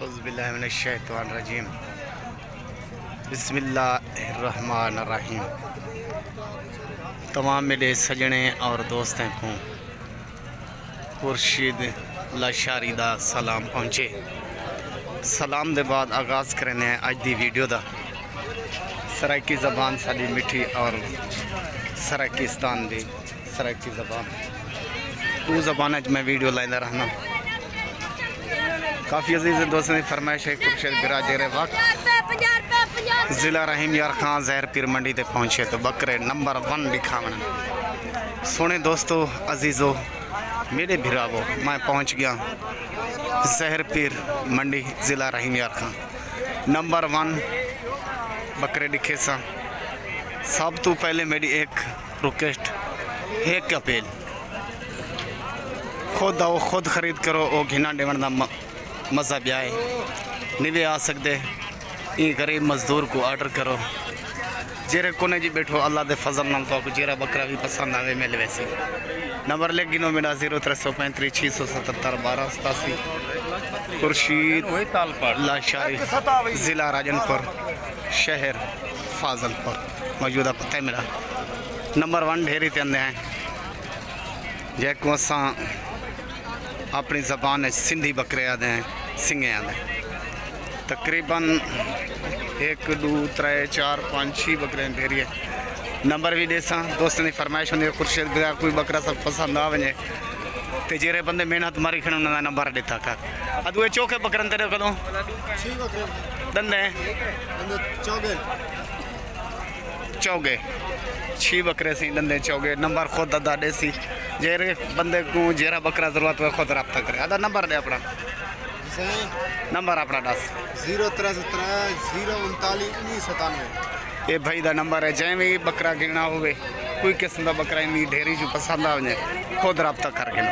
औज़ुबिल्लाहिमिनश्शैतानिर्रजीम बिस्मिल्लाहिर्रहमानिर्रहीम। तमाम मेरे सजने और दोस्तों को खुर्शीद लाशारी दा सलाम पहुँचे। सलाम दे बाद आगाज़ करने अज दी वीडियो दा। सराइकी ज़बान साड़ी मिठी और सराइकिस्तान दी सराइकी ज़बान दो ज़बान मैं वीडियो लाइंदा रहना। काफ़ी अजीज़ दोस्तों की फरमाइश है। खुर्शीद बिराजर वक्त ज़िला रहीम यार खां ज़हर पीर मंडी ते पहुँचे तो बकरे नंबर 1 दिखावन। सोने दोस्तों अजीज़ों मेरे भिरावो मैं पहुँच गया ज़हर पीर मंडी ज़िला रहीम यार खां नंबर 1 बकरे दिखे सा। सब तो पहले मेरी एक रिक्वेस्ट एक अपील, खुद आओ खुद खरीद करो। वो घिना डेवन का मज़ा भी आए नहीं भी आ सकते। ये गरीब मजदूर को ऑर्डर करो जेरे कोने जी बैठो अल्लाह के फजल नाम तो जेरा बकरा भी पसंद आवे मिल वैसे। नंबर लिख गिनो मेरा 0335 677 1287। खुर्शीद लाशारी ज़िला राजनपुर शहर फाजलपुर मौजूदा पता है मेरा। नंबर 1 ढेरी ते आंदे हैं जैको असा अपनी ज़बान सिंधी बकरे आते हैं सिंगे आते तकरीबन 1 2 3 4 5 6 बकरे ढेरी है। नंबर भी देसा दोस्तों की फरमाइश होंगी खुर्शीद बिरार कोई बकरा सब पसंद आ वजे तो जेरे बंदे मेहनत मारी खड़े उन्होंने नंबर दिता कर अदुए चौके बकरन तेरे को दंदे चौगे 6 बकरे सी दंदे चौगे। नंबर खुद अदा देसी जेरे बंदे को जेरा बकरा जरूरत हो खुद रब्ता करे। अदा नंबर दे अपना नंबर अपना 10 039 ये भाई दा नंबर है। जै भी बकरा गिरना होवे कोई किस्म का बकरा इन्नी ढेरी जो पसंद आ वजे खुद रब्ता कर गिनो।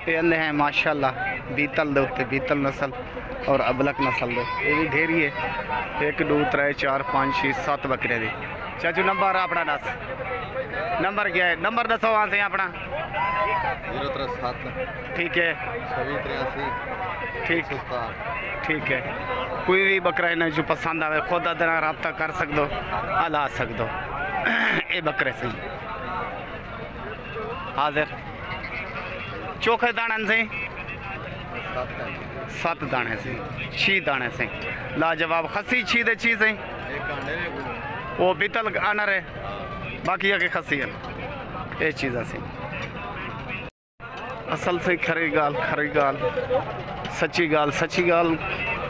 ये अंदे हैं माशाल्लाह बीतल दे उत्ते बीतल नस्ल और अबलक नस्ल दे ये भी ढेरी है। 1 2 3 4 5 6 7 बकरे दी। चाचू नंबर अपना 10 नंबर क्या है? नंबर दसो वहाँ से अपना 037 ठीक है 2683 ठीक है। कोई भी बकरा इन्हें जो पसंद आवे खुद अदना रब्ता कर सकदो अला सकदो। ये बकरे से हाजिर चोखे दाने से 7 दाने से 6 दाने से लाजवाब खसी 6 दे 6 से वो बीतल आनर है बाकी आगे खसी है। ये चीज़ से असल से खरी गाल सच्ची गाल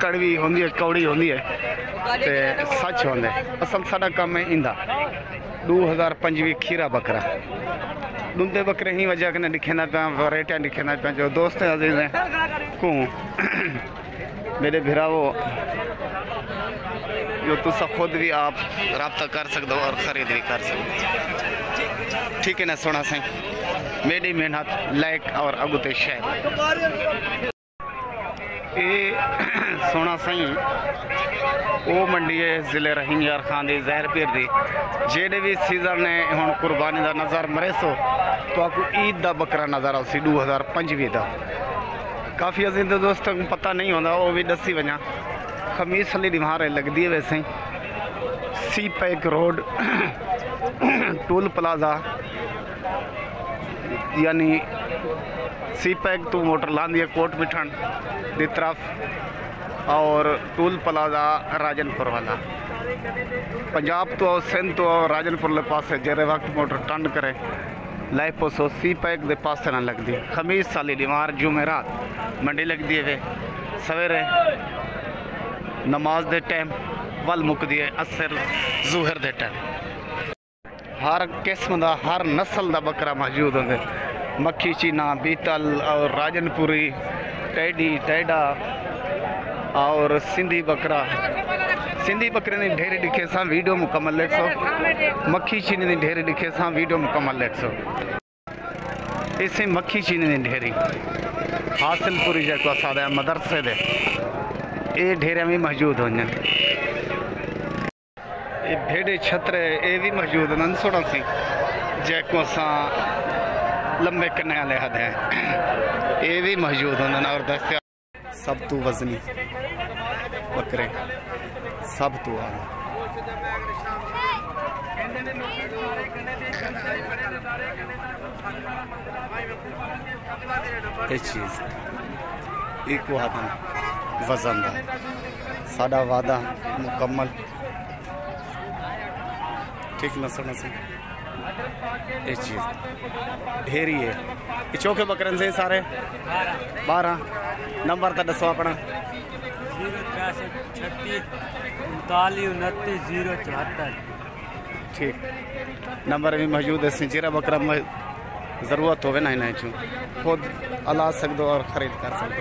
कड़वी होंदी है कौड़ी होंदी है ते सच होंदे। असल साडा काम है इंदा 2025 खीरा बकरा दुंदे बकरे ही वजह कने दिखेना पे वैरायटी दिखेना पे जो दोस्त अजीज हैं को मेरे भिरावो जो तुसा खुद भी आप रब्ता कर सकते हो और ख़रीद भी कर सकते हो। ठीक है ना सोना से मेरी मेहनत लाइक और अगुते शेयर ये सोना सही वो मंडी है ज़िले रहीम यार खान दी ज़हर पीर दी जेडे भी सीजन ने हुण कुर्बानी का नज़र मरे सो तो आपको ईद का बकरा नज़र आ 2025 का। काफ़ी अजीज दोस्तों को पता नहीं होता वो भी दसी वजा खमीस अली दीवार लगती है वैसे सी पैक रोड टूल प्लाजा यानी सी पैक तो मोटर लांदी है कोट मिठन की तरफ और टूल प्लाजा राजनपुर वाला पंजाब तो सिंध तो राजनपुर के पास जेरे वक्त मोटर टंड करे लाइफ पोसो सी पैक के पास ना लगती। खमीस साली दीवार जुमेरात मंडी लगती है वे सवेरे नमाज दे टाइम वल मुकदी है असर जुहर दे टाइम। हर किस्म का हर नस्ल का बकरा मौजूद होंगे मक्खी चीना बीतल और राजनपुरी टैडा और सिंधी बकरा। सिंधी बकरे ने ढेरी दिखे सा वीडियो मुकम्मल 100 मक्खी चीनी ने ढेरी दिखे सा वीडियो मुकम्मल 100 इसे मक्खी चीनी ने ढेरी हासिलपुरी जैको सादा मदरसे दे ये ढेरे भी मौजूद हो जाए। ये भेड़े छतरे ये भी मौजूद हैं सोना सी जैको असा लंबे कन्ने वाले हद हैं ये भी मौजूद होंगे और दस्या सब तू वजनी बकरे, सब तू आला। ये चीज़ एक वादा वजन का साडा वादा मुकम्मल, ठीक न सुना सी। ये चीज़ ढेरी है। ये चौके बकरन से सारे 12 नंबर तो दसो अपना 0633929 ठीक नंबर भी मौजूद है। सिंचेरा बकरा में ज़रूरत हो ना इन्हें खुद अला सकते और ख़रीद कर सकते।